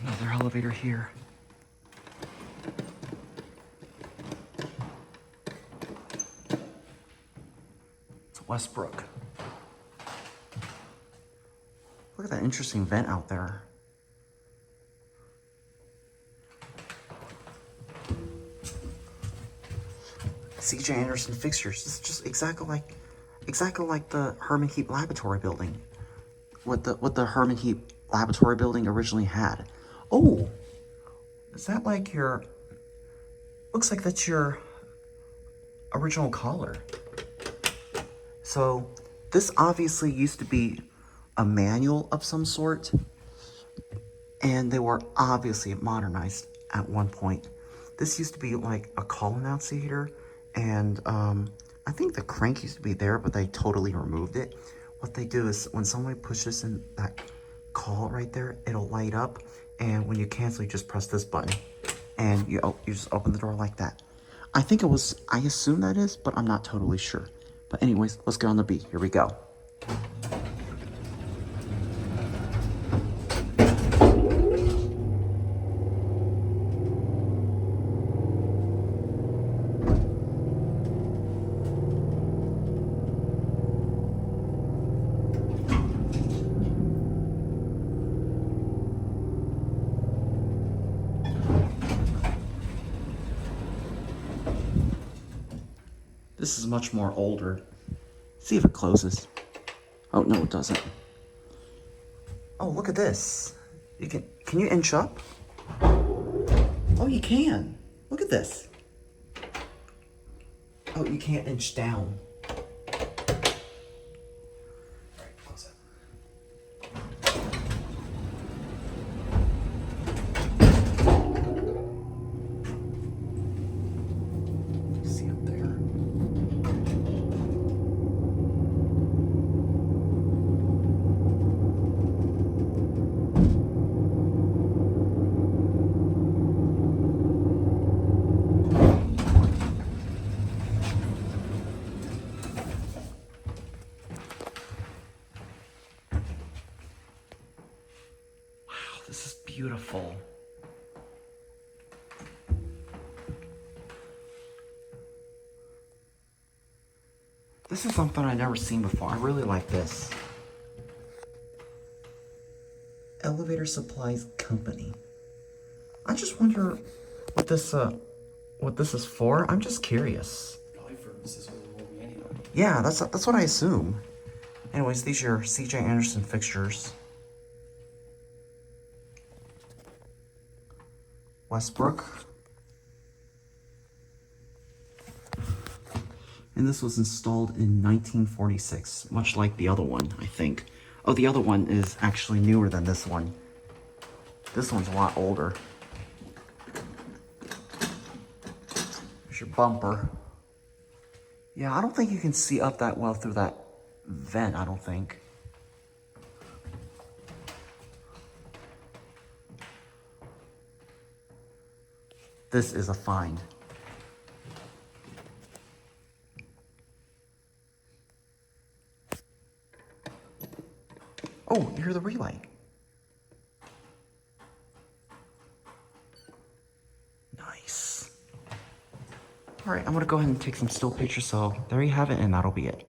Another elevator here. It's Westbrook. Look at that interesting vent out there. C.J. Anderson fixtures. This is just exactly like the Herman Heap Laboratory building. What the Herman Heap Laboratory building originally had. Oh, is that like your? Looks like that's your original collar. So this obviously used to be a manual of some sort, and they were obviously modernized at one point. This used to be like a call annunciator, and I think the crank used to be there, but they totally removed it. What they do is when somebody pushes in that call right there, it'll light up, and when you cancel, you just press this button, and you just open the door like that. I think it was, I assume that is, but I'm not totally sure. But anyways, let's get on the B. Here we go. This is much more older. See if it closes. Oh, no, it doesn't. Oh, look at this. Can you inch up? Oh, you can. Look at this. Oh, you can't inch down. See up there? This is beautiful. This is something I've never seen before. I really like this. Elevator Supplies Company. I just wonder what this is for. I'm just curious. Probably for Mrs. Willoughby anyway. Yeah, that's what I assume. Anyways, these are your C.J. Anderson fixtures. Westbrook. And this was installed in 1946, much like the other one, I think. Oh, the other one is actually newer than this one. This one's a lot older. There's your bumper. Yeah, I don't think you can see up that well through that vent, I don't think. This is a find. Oh, you hear the relay. Nice. All right, I'm gonna go ahead and take some still pictures, so there you have it, and that'll be it.